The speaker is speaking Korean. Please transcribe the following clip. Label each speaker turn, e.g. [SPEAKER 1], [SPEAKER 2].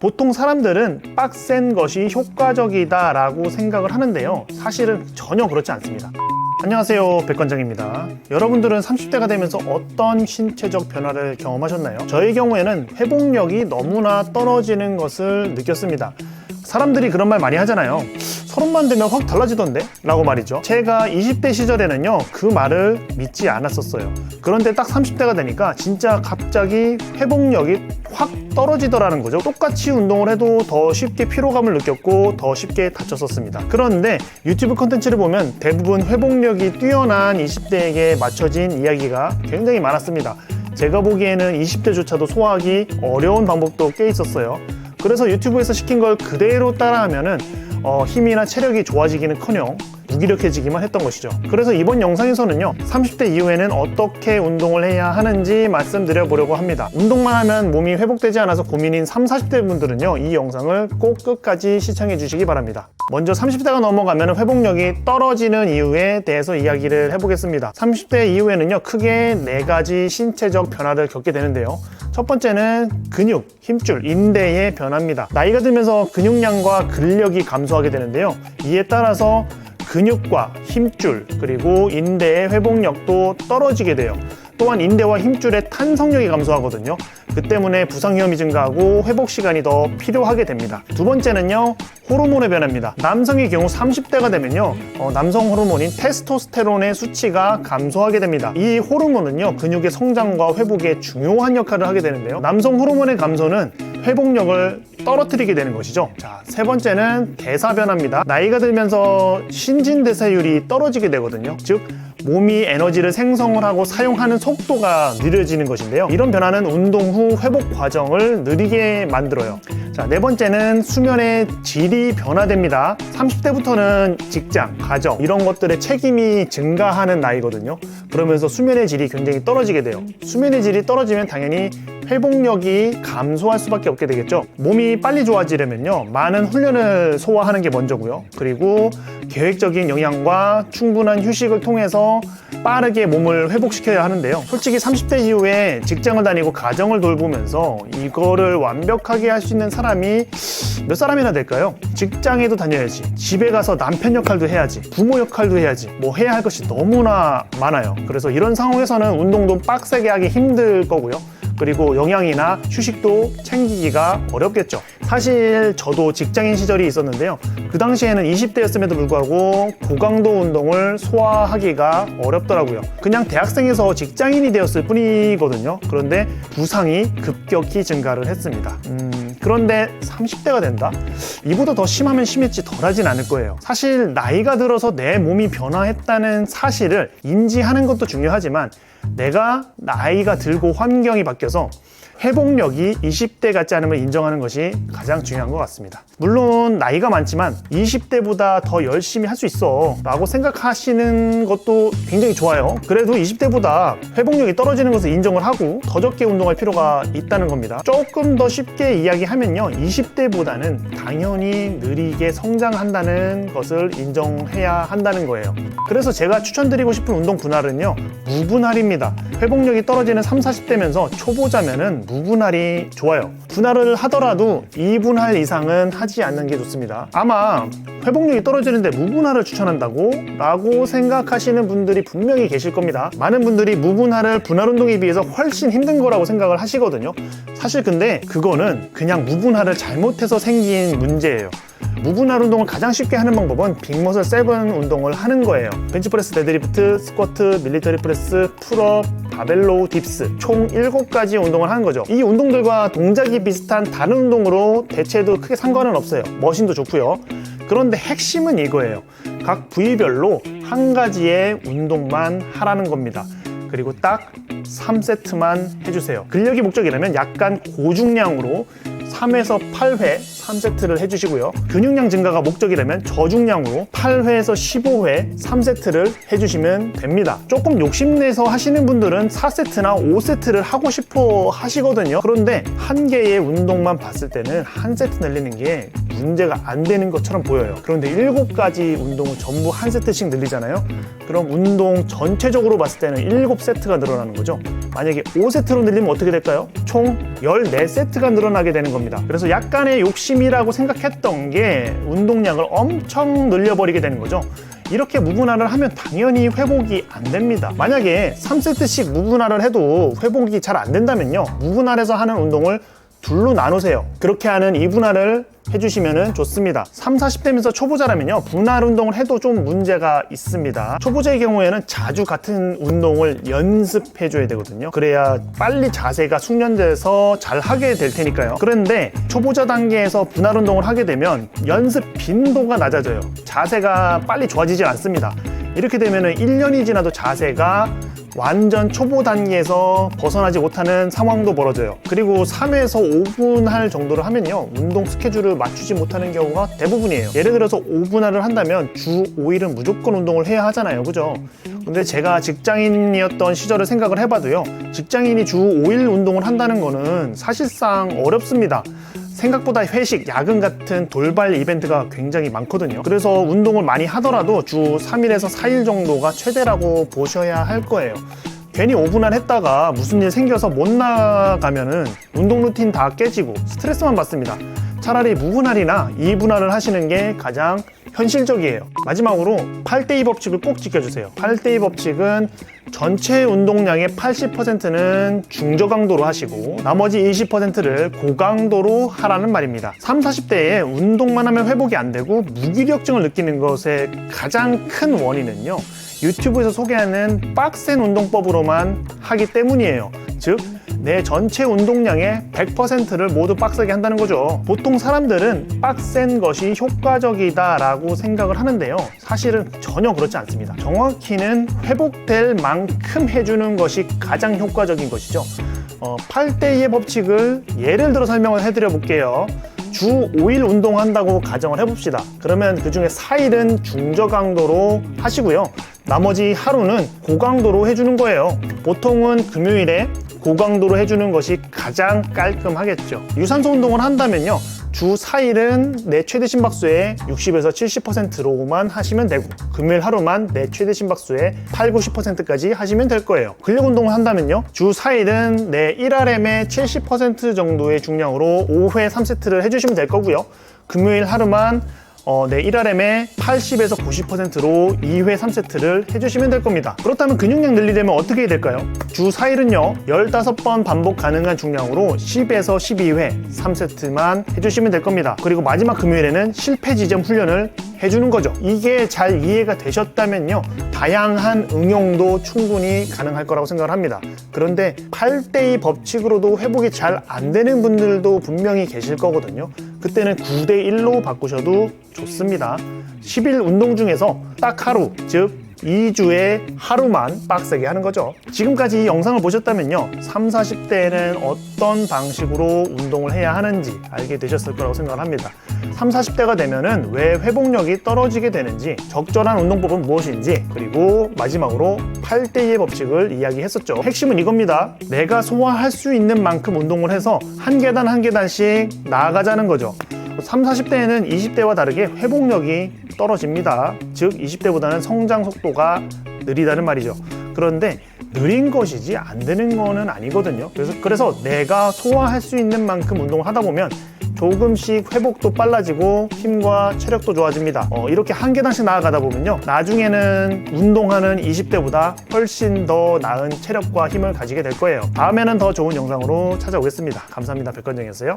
[SPEAKER 1] 보통 사람들은 빡센 것이 효과적이다 라고 생각을 하는데요, 사실은 전혀 그렇지 않습니다. 안녕하세요, 백관장입니다. 여러분들은 30대가 되면서 어떤 신체적 변화를 경험하셨나요? 저의 경우에는 회복력이 너무나 떨어지는 것을 느꼈습니다. 사람들이 그런 말 많이 하잖아요. 30만 되면 확 달라지던데? 라고 말이죠. 제가 20대 시절에는요, 그 말을 믿지 않았었어요. 그런데 딱 30대가 되니까 진짜 갑자기 회복력이 확 떨어지더라는 거죠. 똑같이 운동을 해도 더 쉽게 피로감을 느꼈고 더 쉽게 다쳤었습니다. 그런데 유튜브 콘텐츠를 보면 대부분 회복력이 뛰어난 20대에게 맞춰진 이야기가 굉장히 많았습니다. 제가 보기에는 20대조차도 소화하기 어려운 방법도 꽤 있었어요. 그래서 유튜브에서 시킨 걸 그대로 따라하면은 힘이나 체력이 좋아지기는커녕 무기력해지기만 했던 것이죠. 그래서 이번 영상에서는요, 30대 이후에는 어떻게 운동을 해야 하는지 말씀드려 보려고 합니다. 운동만 하면 몸이 회복되지 않아서 고민인 30, 40대 분들은요, 이 영상을 꼭 끝까지 시청해 주시기 바랍니다. 먼저 30대가 넘어가면 회복력이 떨어지는 이유에 대해서 이야기를 해보겠습니다. 30대 이후에는요, 크게 4가지 신체적 변화를 겪게 되는데요. 첫 번째는 근육, 힘줄, 인대의 변화입니다. 나이가 들면서 근육량과 근력이 감소하게 되는데요. 이에 따라서 근육과 힘줄, 그리고 인대의 회복력도 떨어지게 돼요. 또한 인대와 힘줄의 탄성력이 감소하거든요. 그 때문에 부상 위험이 증가하고 회복 시간이 더 필요하게 됩니다. 두 번째는요, 호르몬의 변화입니다. 남성의 경우 30대가 되면요, 남성 호르몬인 테스토스테론의 수치가 감소하게 됩니다. 이 호르몬은요, 근육의 성장과 회복에 중요한 역할을 하게 되는데요, 남성 호르몬의 감소는 회복력을 떨어뜨리게 되는 것이죠. 자, 세 번째는 대사 변화입니다. 나이가 들면서 신진대사율이 떨어지게 되거든요. 즉, 몸이 에너지를 생성을 하고 사용하는 속도가 느려지는 것인데요. 이런 변화는 운동 후 회복 과정을 느리게 만들어요. 자, 네 번째는 수면의 질이 변화됩니다. 30대부터는 직장, 가정 이런 것들의 책임이 증가하는 나이거든요. 그러면서 수면의 질이 굉장히 떨어지게 돼요. 수면의 질이 떨어지면 당연히 회복력이 감소할 수밖에 없게 되겠죠. 몸이 빨리 좋아지려면요, 많은 훈련을 소화하는 게 먼저고요. 그리고 계획적인 영양과 충분한 휴식을 통해서 빠르게 몸을 회복시켜야 하는데요. 솔직히 30대 이후에 직장을 다니고 가정을 돌보면서 이거를 완벽하게 할 수 있는 사람이 몇 사람이나 될까요? 직장에도 다녀야지, 집에 가서 남편 역할도 해야지, 부모 역할도 해야지, 뭐 해야 할 것이 너무나 많아요. 그래서 이런 상황에서는 운동도 빡세게 하기 힘들 거고요. 그리고 영양이나 휴식도 챙기기가 어렵겠죠. 사실 저도 직장인 시절이 있었는데요, 그 당시에는 20대였음에도 불구하고 고강도 운동을 소화하기가 어렵더라고요. 그냥 대학생에서 직장인이 되었을 뿐이거든요. 그런데 부상이 급격히 증가를 했습니다. 그런데 30대가 된다? 이보다 더 심하면 심했지 덜하진 않을 거예요. 사실 나이가 들어서 내 몸이 변화했다는 사실을 인지하는 것도 중요하지만, 내가 나이가 들고 환경이 바뀌어서 회복력이 20대 같지 않음을 인정하는 것이 가장 중요한 것 같습니다. 물론 나이가 많지만 20대보다 더 열심히 할 수 있어 라고 생각하시는 것도 굉장히 좋아요. 그래도 20대보다 회복력이 떨어지는 것을 인정을 하고 더 적게 운동할 필요가 있다는 겁니다. 조금 더 쉽게 이야기하면요, 20대보다는 당연히 느리게 성장한다는 것을 인정해야 한다는 거예요. 그래서 제가 추천드리고 싶은 운동 분할은요, 무분할입니다. 회복력이 떨어지는 30, 40대면서 초보자면은 무분할이 좋아요. 분할을 하더라도 2분할 이상은 하지 않는 게 좋습니다. 아마 회복력이 떨어지는데 무분할을 추천한다고? 라고 생각하시는 분들이 분명히 계실 겁니다. 많은 분들이 무분할을 분할 운동에 비해서 훨씬 힘든 거라고 생각을 하시거든요. 사실 근데 그거는 그냥 무분할을 잘못해서 생긴 문제예요. 무분할 운동을 가장 쉽게 하는 방법은 빅머슬 7 운동을 하는 거예요. 벤치프레스, 데드리프트, 스쿼트, 밀리터리 프레스, 풀업, 바벨로우, 딥스 총 7가지 운동을 하는 거죠. 이 운동들과 동작이 비슷한 다른 운동으로 대체도 크게 상관은 없어요. 머신도 좋고요. 그런데 핵심은 이거예요. 각 부위별로 한 가지의 운동만 하라는 겁니다. 그리고 딱 3세트만 해주세요. 근력이 목적이라면 약간 고중량으로 3에서 8회 3세트를 해주시고요. 근육량 증가가 목적이라면 저중량으로 8회에서 15회 3세트를 해주시면 됩니다. 조금 욕심내서 하시는 분들은 4세트나 5세트를 하고 싶어 하시거든요. 그런데 한 개의 운동만 봤을 때는 한 세트 늘리는 게 문제가 안 되는 것처럼 보여요. 그런데 7가지 운동을 전부 한 세트씩 늘리잖아요. 그럼 운동 전체적으로 봤을 때는 7세트가 늘어나는 거죠. 만약에 5세트로 늘리면 어떻게 될까요? 총 14세트가 늘어나게 되는 겁니다. 그래서 약간의 욕심이라고 생각했던 게 운동량을 엄청 늘려버리게 되는 거죠. 이렇게 무분할을 하면 당연히 회복이 안 됩니다. 만약에 3세트씩 무분할을 해도 회복이 잘 안 된다면요, 무분할해서 하는 운동을 둘로 나누세요. 그렇게 하는 2분할을 해주시면 좋습니다. 3, 40대면서 초보자라면요, 분할 운동을 해도 좀 문제가 있습니다. 초보자의 경우에는 자주 같은 운동을 연습해줘야 되거든요. 그래야 빨리 자세가 숙련돼서 잘 하게 될 테니까요. 그런데 초보자 단계에서 분할 운동을 하게 되면 연습 빈도가 낮아져요. 자세가 빨리 좋아지지 않습니다. 이렇게 되면 1년이 지나도 자세가 완전 초보 단계에서 벗어나지 못하는 상황도 벌어져요. 그리고 3에서 5분할 정도를 하면요, 운동 스케줄을 맞추지 못하는 경우가 대부분이에요. 예를 들어서 5분할을 한다면 주 5일은 무조건 운동을 해야 하잖아요, 그죠? 근데 제가 직장인이었던 시절을 생각을 해봐도요, 직장인이 주 5일 운동을 한다는 거는 사실상 어렵습니다. 생각보다 회식, 야근 같은 돌발 이벤트가 굉장히 많거든요. 그래서 운동을 많이 하더라도 주 3일에서 4일 정도가 최대라고 보셔야 할 거예요. 괜히 5분할 했다가 무슨 일 생겨서 못 나가면은 운동 루틴 다 깨지고 스트레스만 받습니다. 차라리 무분할이나 2분할을 하시는 게 가장 현실적이에요. 마지막으로 8대2 법칙을 꼭 지켜주세요. 8대2 법칙은 전체 운동량의 80%는 중저강도로 하시고 나머지 20%를 고강도로 하라는 말입니다. 30, 40대에 운동만 하면 회복이 안 되고 무기력증을 느끼는 것의 가장 큰 원인은요, 유튜브에서 소개하는 빡센 운동법으로만 하기 때문이에요. 즉, 내 전체 운동량의 100%를 모두 빡세게 한다는 거죠. 보통 사람들은 빡센 것이 효과적이다라고 생각을 하는데요, 사실은 전혀 그렇지 않습니다. 정확히는 회복될 만큼 해주는 것이 가장 효과적인 것이죠. 8대2의 법칙을 예를 들어 설명을 해드려 볼게요. 주 5일 운동한다고 가정을 해봅시다. 그러면 그 중에 4일은 중저강도로 하시고요, 나머지 하루는 고강도로 해주는 거예요. 보통은 금요일에 고강도로 해주는 것이 가장 깔끔하겠죠. 유산소 운동을 한다면요, 주 4일은 내 최대 심박수의 60에서 70%로만 하시면 되고, 금요일 하루만 내 최대 심박수의 8, 90%까지 하시면 될 거예요. 근력 운동을 한다면요, 주 4일은 내 1RM의 70% 정도의 중량으로 5회 3세트를 해주시면 될 거고요, 금요일 하루만 내 1RM의 80에서 90%로 2회 3세트를 해주시면 될 겁니다. 그렇다면 근육량 늘리려면 어떻게 해야 될까요? 주 4일은요, 15번 반복 가능한 중량으로 10에서 12회 3세트만 해주시면 될 겁니다. 그리고 마지막 금요일에는 실패 지점 훈련을 해주는 거죠. 이게 잘 이해가 되셨다면요, 다양한 응용도 충분히 가능할 거라고 생각을 합니다. 그런데 8대2 법칙으로도 회복이 잘 안 되는 분들도 분명히 계실 거거든요. 그때는 9대1로 바꾸셔도 좋습니다. 10일 운동 중에서 딱 하루, 즉 2주에 하루만 빡세게 하는 거죠. 지금까지 이 영상을 보셨다면요, 3, 40대에는 어떤 방식으로 운동을 해야 하는지 알게 되셨을 거라고 생각을 합니다. 3, 40대가 되면은 왜 회복력이 떨어지게 되는지, 적절한 운동법은 무엇인지, 그리고 마지막으로 8대2의 법칙을 이야기했었죠. 핵심은 이겁니다. 내가 소화할 수 있는 만큼 운동을 해서 한 계단 한 계단씩 나아가자는 거죠. 3, 40대에는 20대와 다르게 회복력이 떨어집니다. 즉 20대보다는 성장 속도가 느리다는 말이죠. 그런데 느린 것이지 안 되는 거는 아니거든요. 그래서 내가 소화할 수 있는 만큼 운동을 하다 보면 조금씩 회복도 빨라지고 힘과 체력도 좋아집니다. 이렇게 한 계단씩 나아가다 보면요, 나중에는 운동하는 20대보다 훨씬 더 나은 체력과 힘을 가지게 될 거예요. 다음에는 더 좋은 영상으로 찾아오겠습니다. 감사합니다. 백건정이었어요.